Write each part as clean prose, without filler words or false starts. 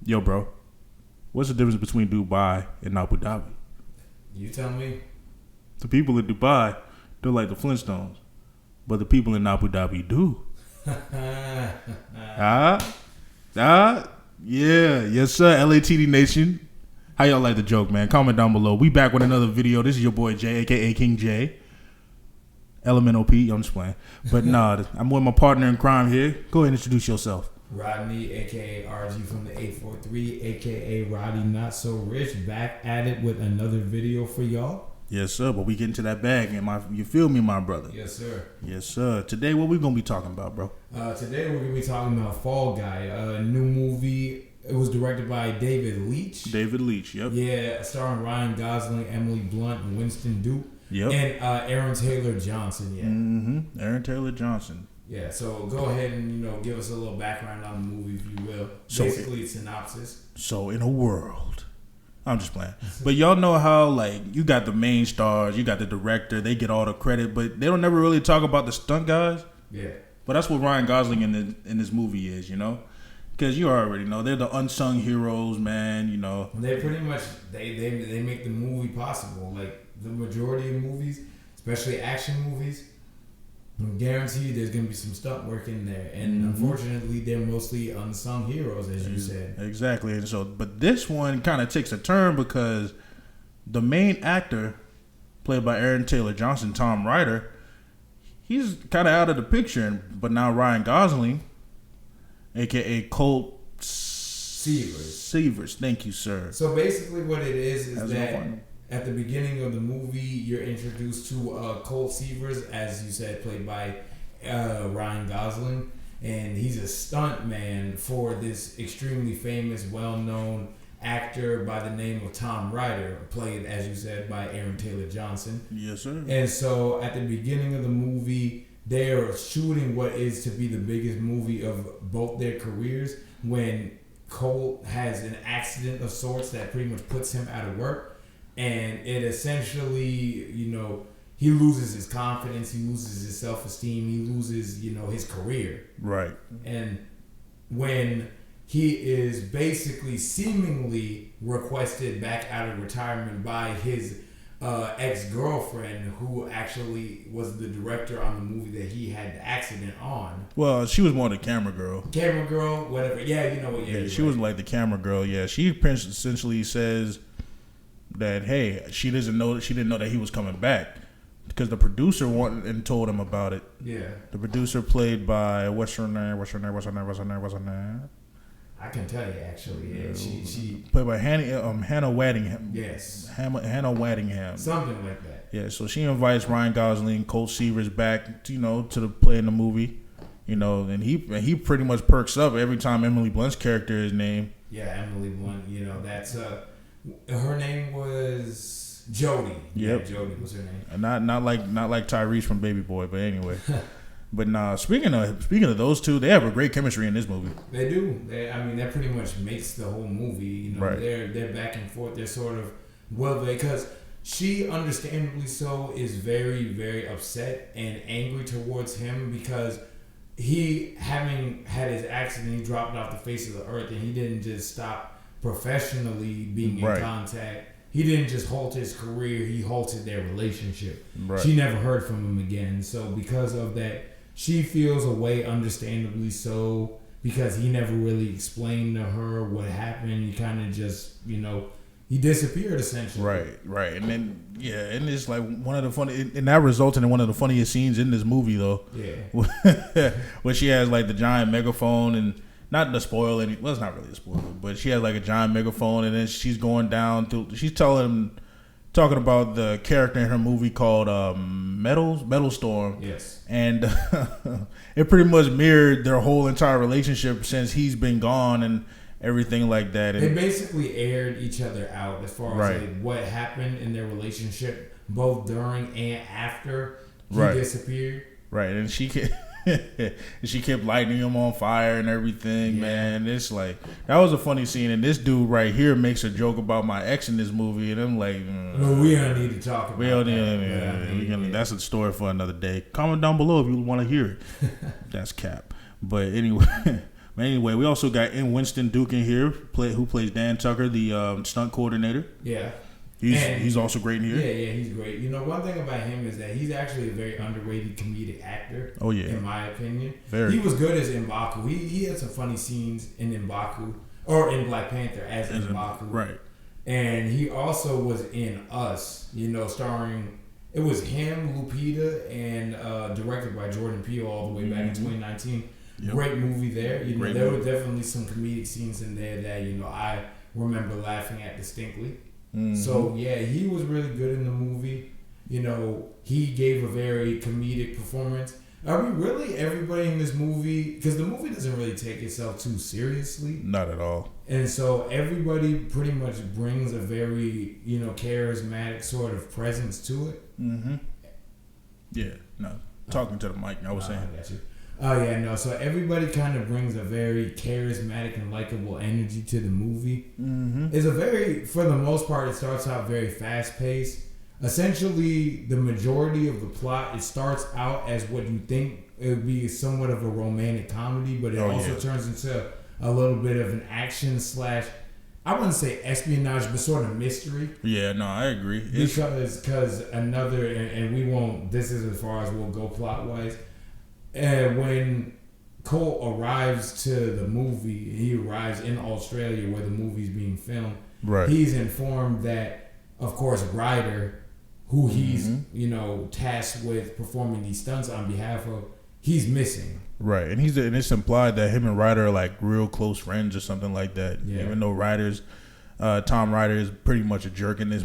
Yo, bro, what's the difference between Dubai and Abu Dhabi? You tell me. The people in Dubai, they're like the Flintstones, but the people in Abu Dhabi do. Yeah, yes sir, LATD Nation. How y'all like the joke, man? Comment down below. We back with another video. This is your boy Jay, aka King J. Element OP, I'm just playing. But nah, I'm with my partner in crime here. Go ahead and introduce yourself. Rodney, aka RG from the 843, aka Roddy Not So Rich, back at it with another video for y'all. Yes, sir. But we get into that bag, and you feel me, my brother? Yes, sir. Yes, sir. Today, what we gonna be talking about, bro? Today we're gonna be talking about Fall Guy, a new movie. It was directed by David Leitch. David Leitch, yep. Yeah, starring Ryan Gosling, Emily Blunt, and Winston Duke. Yep. And Aaron Taylor Johnson. Yeah. Aaron Taylor Johnson. Yeah. So go ahead and give us a little background on the movie, if you will. Basically, it's synopsis. So in a world. I'm just playing. But y'all know how, like, you got the main stars, you got the director, they get all the credit, but they don't never really talk about the stunt guys. Yeah. But that's what Ryan Gosling in this movie is, Because you already know, they're the unsung heroes, man, They pretty much, they make the movie possible. Like, the majority of movies, especially action movies, I'm guaranteed there's going to be some stunt work in there. And unfortunately, they're mostly unsung heroes, as you said. Exactly. And so, but this one kind of takes a turn because the main actor, played by Aaron Taylor Johnson, Tom Ryder, he's kind of out of the picture. But now Ryan Gosling, a.k.a. Colt Seavers. Thank you, sir. So basically what it is that at the beginning of the movie, you're introduced to Colt Seavers, as you said, played by Ryan Gosling. And he's a stunt man for this extremely famous, well-known actor by the name of Tom Ryder, played, as you said, by Aaron Taylor Johnson. Yes, sir. And so at the beginning of the movie, they are shooting what is to be the biggest movie of both their careers when Colt has an accident of sorts that pretty much puts him out of work. And it essentially, he loses his confidence, he loses his self-esteem, he loses, his career. Right. And when he is basically seemingly requested back out of retirement by his ex-girlfriend, who actually was the director on the movie that he had the accident on. Well, she was more the camera girl. Camera girl, whatever. Yeah, you know what? Yeah, she was like the camera girl. Yeah, she essentially says that, hey, she didn't know that he was coming back because the producer wanted and told him about it. Yeah. The producer, played by what's her name? I can tell you, actually. Yeah, she played by Hannah Waddingham. Yes. Hannah Waddingham. Something like that. Yeah, so she invites Ryan Gosling, Colt Seavers back, to the play in the movie, and he pretty much perks up every time Emily Blunt's character is named. Yeah, Emily Blunt. That's her name was Jodie. Yep. Yeah, Jodie was her name. And not like Tyrese from Baby Boy, but anyway. But nah, speaking of those two, they have a great chemistry in this movie. They do. That pretty much makes the whole movie. Right. They're back and forth. They're sort of because she, understandably so, is very, very upset and angry towards him because he, having had his accident, he dropped off the face of the earth, and he didn't just stop professionally being in contact. He didn't just halt his career, he halted their relationship. Right. She never heard from him again. So because of that, she feels a way, understandably so, because he never really explained to her what happened. He kind of just, he disappeared essentially. Right. And then, and it's like one of the funny, and that resulted in one of the funniest scenes in this movie, though. Yeah. Where she has like the giant megaphone, and not to spoil any, well, it's not really a spoiler, but she has like a giant megaphone, and then she's going down through, she's talking about the character in her movie called Metal Storm. Yes. And it pretty much mirrored their whole entire relationship since he's been gone and everything like that. And they basically aired each other out as far as like what happened in their relationship, both during and after he disappeared. Right, and she kept lighting him on fire and everything, man. It's like, that was a funny scene. And this dude right here makes a joke about my ex in this movie, and I'm like, well, we don't need to talk about that. That's a story for another day. Comment down below if you want to hear it. That's cap. But anyway, But anyway, we also got Winston Duke in here, who plays Dan Tucker, the stunt coordinator. Yeah. He's also great in here. Yeah, he's great. You know, one thing about him is that he's actually a very underrated comedic actor. Oh yeah, in my opinion, he was good as M'Baku. He had some funny scenes in M'Baku or in Black Panther as M'Baku. Right. And he also was in Us. You know, starring. It was him, Lupita, and directed by Jordan Peele all the way back in 2019. Yep. Great movie there. You know, there were definitely some comedic scenes in there that I remember laughing at distinctly. Mm-hmm. So yeah, he was really good in the movie. You know, he gave a very comedic performance. Are we really everybody in this movie? Because the movie doesn't really take itself too seriously. Not at all. And so everybody pretty much brings a very charismatic sort of presence to it. Mm-hmm. Yeah. No. Talking to the mic. I was saying. I got you. Oh yeah, no. So everybody kind of brings a very charismatic and likable energy to the movie. Mm-hmm. It's a very, for the most part, it starts out very fast paced. Essentially, the majority of the plot, it starts out as what you think it would be somewhat of a romantic comedy, but it turns into a little bit of an action / I wouldn't say espionage, but sort of mystery. Yeah, no, I agree. Because another, and we won't. This is as far as we'll go plot wise. And when Cole arrives to the movie, he arrives in Australia where the movie's being filmed. Right. He's informed that, of course, Ryder, who he's tasked with performing these stunts on behalf of, he's missing. Right, and it's implied that him and Ryder are like real close friends or something like that. Yeah. Even though Tom Ryder is pretty much a jerk in this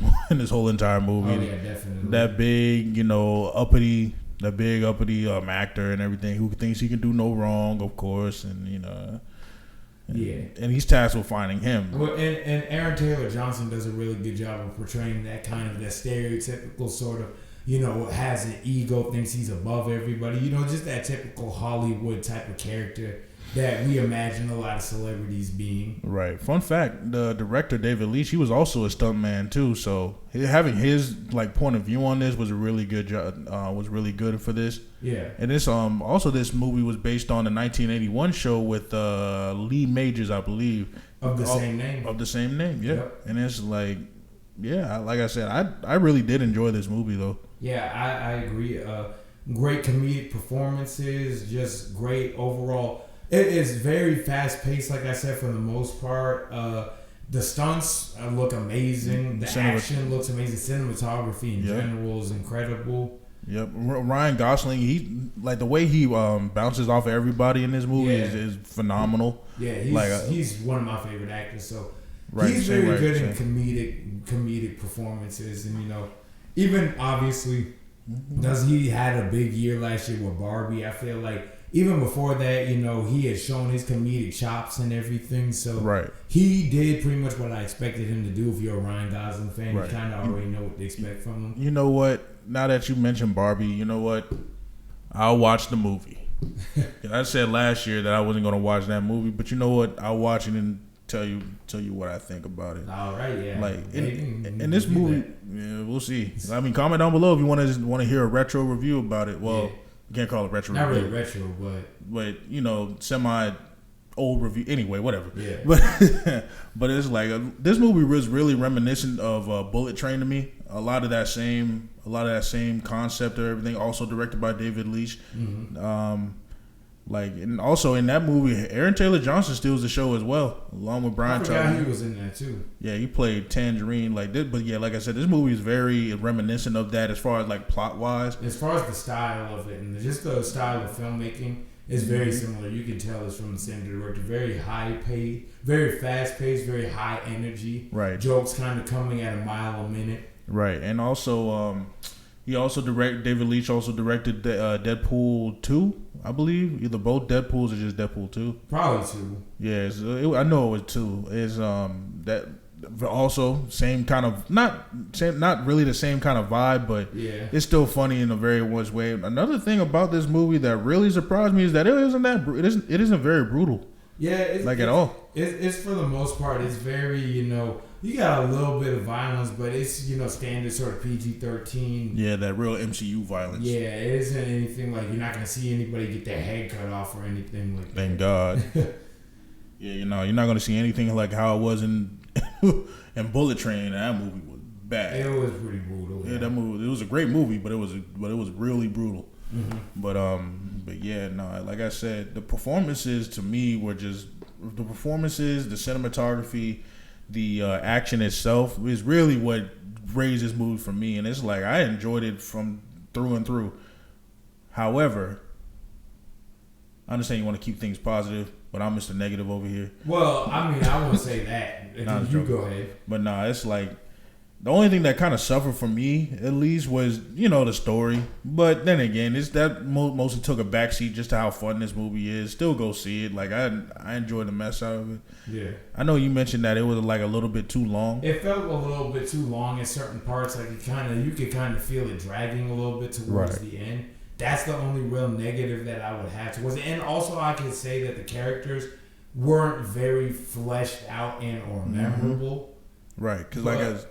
whole entire movie. Oh yeah, definitely. That big, uppity. The big uppity actor and everything who thinks he can do no wrong, of course, and and he's tasked with finding him. Well, and Aaron Taylor Johnson does a really good job of portraying that kind of that stereotypical sort of has an ego, thinks he's above everybody, just that typical Hollywood type of character that we imagine a lot of celebrities being. Right. Fun fact: the director David Leitch, he was also a stuntman too. So having his point of view on this was a really good job. Was really good for this. Yeah. And this also this movie was based on the 1981 show with Lee Majors, I believe, of the same name. Of the same name. Yeah. Yep. And it's like I said, I really did enjoy this movie though. Yeah, I agree. Great comedic performances, just great overall. It is very fast paced, like I said, for the most part. The stunts look amazing. The action looks amazing. Cinematography in general is incredible. Yep, Ryan Gosling, he the way he bounces off of everybody in this movie is phenomenal. Yeah, he's one of my favorite actors. So right, he's very good in comedic performances, and even obviously, because he had a big year last year with Barbie. I feel like. Even before that, he had shown his comedic chops and everything. So he did pretty much what I expected him to do. If you're a Ryan Gosling fan, you kind of already know what to expect from him. You know what? Now that you mentioned Barbie, you know what? I'll watch the movie. I said last year that I wasn't going to watch that movie, but you know what? I'll watch it and tell you what I think about it. All right, yeah. In this movie, we'll see. I mean, comment down below if you want to hear a retro review about it. Well. Yeah. You can't call it retro. Not really retro, but semi old review. Anyway, whatever. Yeah. But it's like this movie was really reminiscent of Bullet Train to me. A lot of that same concept of everything. Also directed by David Leitch. Mm-hmm. And also in that movie, Aaron Taylor Johnson steals the show as well, along with Brian. I forgot he was in that too. Yeah, he played Tangerine but yeah, like I said, this movie is very reminiscent of that as far as plot wise. As far as the style of it and just the style of filmmaking is very similar. You can tell it's from the same director. Very high paced, very fast paced, very high energy. Right. Jokes kind of coming at a mile a minute. Right, and also David Leitch also directed Deadpool 2, I believe. Either both Deadpools or just Deadpool 2. Probably 2. Yeah, I know it was 2. It's that also same kind of not really the same kind of vibe, but it's still funny in a very much way. Another thing about this movie that really surprised me is that it isn't very brutal. Yeah, at all. It's for the most part, it's very you got a little bit of violence, but it's standard sort of PG-13. Yeah, that real MCU violence. Yeah, it isn't anything you're not gonna see anybody get their head cut off or anything like that. Thank God. Yeah, you're not gonna see anything like how it was in in Bullet Train. That movie was bad. It was pretty brutal. Yeah, that movie. It was a great movie, but it was really brutal. Mm-hmm. But yeah, no. Like I said, the performances to me were just the performances, the cinematography, the action itself is really what raised this movie for me. And it's like I enjoyed it from through and through. However, I understand you want to keep things positive, but I'm Mr. Negative over here. Well, I mean, I wouldn't say that. You go ahead. But nah, it's like the only thing that kind of suffered for me, at least, was the story. But then again, it's that mostly took a backseat just to how fun this movie is. Still go see it. Like I enjoyed the mess out of it. Yeah. I know you mentioned that it was like a little bit too long. It felt a little bit too long in certain parts. Like you could kind of feel it dragging a little bit towards the end. That's the only real negative that I would have towards it. And also, I could say that the characters weren't very fleshed out and or memorable. Right, because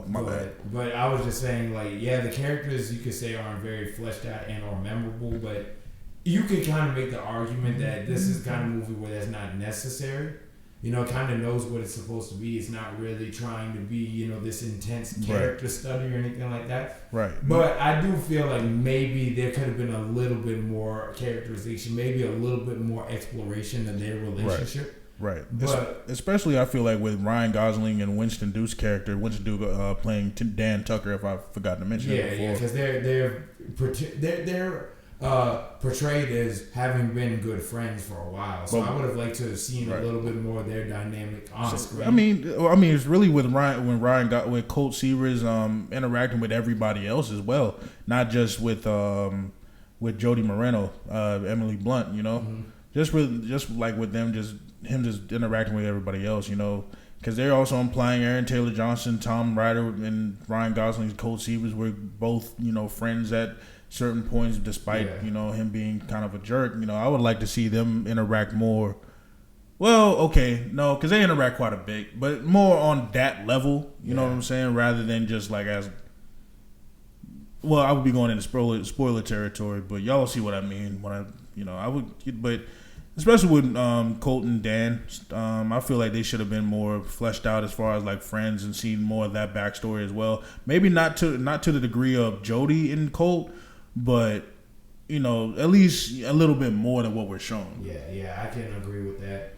my bad. But I was just saying, like, yeah, the characters you could say aren't very fleshed out and or memorable, but you could kind of make the argument that this is kind of movie where that's not necessary. It kind of knows what it's supposed to be. It's not really trying to be, this intense character study or anything like that. Right. But I do feel like maybe there could have been a little bit more characterization, maybe a little bit more exploration of their relationship. Right. But especially I feel like with Ryan Gosling and Winston Duke's character, Winston Duke playing Dan Tucker, if I forgot to mention that before. Yeah, because they're portrayed as having been good friends for a while. So I would have liked to have seen a little bit more of their dynamic on screen. I mean, it's really with Ryan got with Colt Seaver's interacting with everybody else as well, not just with Jody Moreno, Emily Blunt. Mm-hmm. Just like with them, just interacting with everybody else. Because they're also implying Aaron Taylor Johnson, Tom Ryder, and Ryan Gosling's Colt Seavers were both friends at certain points, despite him being kind of a jerk. I would like to see them interact more. Well, okay, no, because they interact quite a bit, but more on that level. You know what I'm saying, rather than just like as. Well, I would be going into spoiler territory, but y'all see what I mean. I would, but especially with Colt and Dan, I feel like they should have been more fleshed out as far as like friends and seen more of that backstory as well. Maybe not to the degree of Jody and Colt, but at least a little bit more than what we're shown. Yeah, I can agree with that.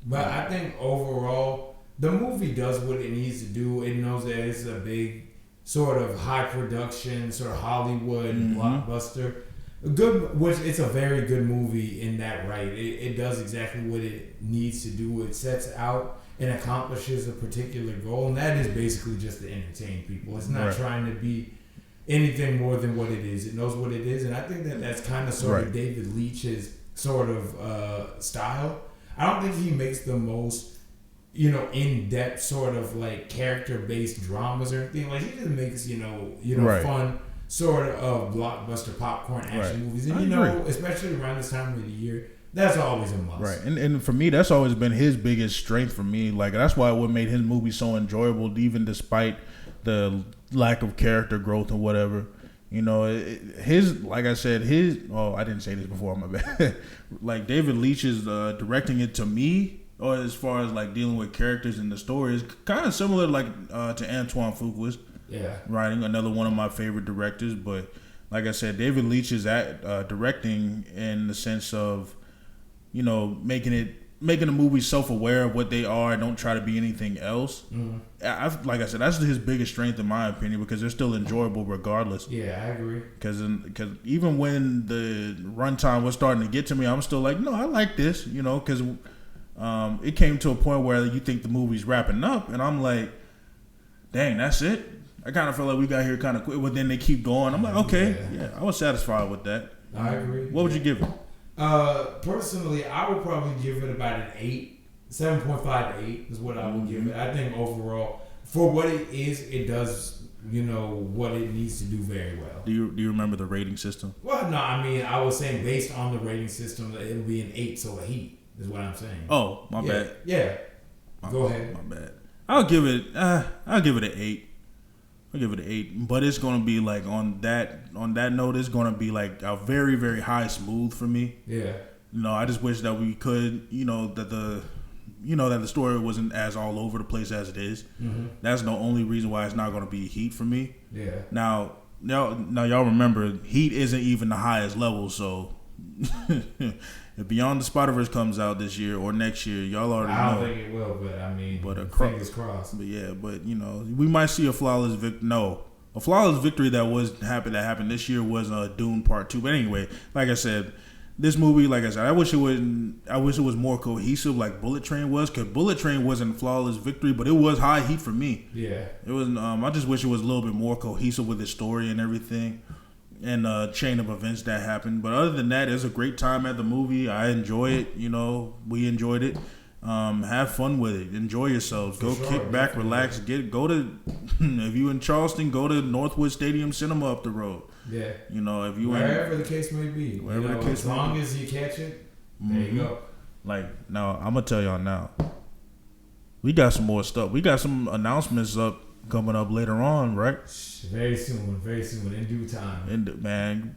But I think overall, the movie does what it needs to do. It knows that it's a big sort of high production, sort of Hollywood blockbuster. It's a very good movie in that right. It does exactly what it needs to do. It sets out and accomplishes a particular goal, and that is basically just to entertain people. It's not trying to be anything more than what it is. It knows what it is, and I think that's kind of sort of David Leitch's sort of style. I don't think he makes the most, in-depth sort of like character-based dramas or anything. Like he just makes, fun sort of blockbuster popcorn action movies, and especially around this time of the year, that's always a must. Right, and for me, that's always been his biggest strength. For me, like that's why what made his movie so enjoyable, even despite the lack of character growth or whatever. Like I said, I didn't say this before, my bad. Like David Leitch is directing it to me, or as far as like dealing with characters in the story, is kind of similar to Antoine Fuqua. Yeah, writing, another one of my favorite directors. But like I said, David Leitch is directing in the sense of, making the movie self-aware of what they are and don't try to be anything else. Mm-hmm. Like I said, that's his biggest strength in my opinion, because they're still enjoyable regardless. Yeah, I agree. Because even when the runtime was starting to get to me, I'm still like, no, I like this, because it came to a point where you think the movie's wrapping up, and I'm like, dang, that's it? I kind of feel like we got here kind of quick, but then they keep going. I'm like, okay, yeah, I was satisfied with that. I agree. What would you give it? Personally, I would probably give it about an 8. 7.5 to 8 is what I would give it. I think overall, for what it is, it does, what it needs to do very well. Do you remember the rating system? Well, no, I mean, I was saying based on the rating system, it would be an 8, so a heat is what I'm saying. Oh, my bad. Yeah. Go ahead. My bad. I'll give it an 8. I'll give it an 8, but it's gonna be like on that note, it's gonna be like a very, very high smooth for me. Yeah. I just wish that we could, that that the story wasn't as all over the place as it is. Mm-hmm. That's the only reason why it's not going to be Heat for me. Yeah. Now y'all remember Heat isn't even the highest level, so if Beyond the Spider-Verse comes out this year or next year, y'all already know. I don't think it will, but I mean, fingers crossed. But yeah, we might see a flawless victory. No, a flawless victory that happened this year was Dune Part 2. But anyway, like I said, this movie, like I said, I wish it was more cohesive like Bullet Train was, because Bullet Train wasn't flawless victory, but it was high heat for me. Yeah. It was. I just wish it was a little bit more cohesive with the story and everything, and chain of events that happened. But other than that, it's a great time at the movie. I enjoy it. We enjoyed it. Have fun with it. Enjoy yourselves. Go kick back, relax. Go to if you in Charleston, go to Northwood Stadium Cinema up the road. Yeah. If you wherever the case may be. As long as you catch it, there you go. Like now, I'm gonna tell y'all now. We got some more stuff. We got some announcements coming up later on, right? Very soon, in due time. Man,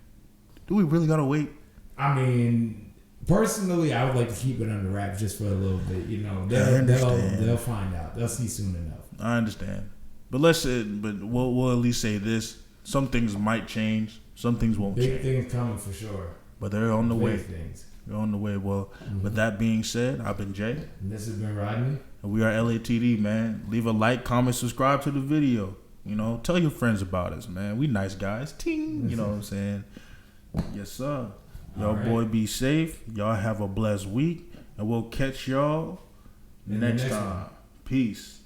do we really gotta wait? I mean, personally, I would like to keep it under wraps just for a little bit. They'll find out. They'll see soon enough. I understand, but we'll at least say this: some things might change, some things won't change. Big things coming for sure. But they're on the way. Things. They're on the way. Well, with that being said, I've been Jay. And this has been Rodney. And we are LATD, man. Leave a like, comment, subscribe to the video. Tell your friends about us, man. We nice guys. Ting. You know what I'm saying? Yes, sir. Y'all boy be safe. Y'all have a blessed week. And we'll catch y'all next time. Peace.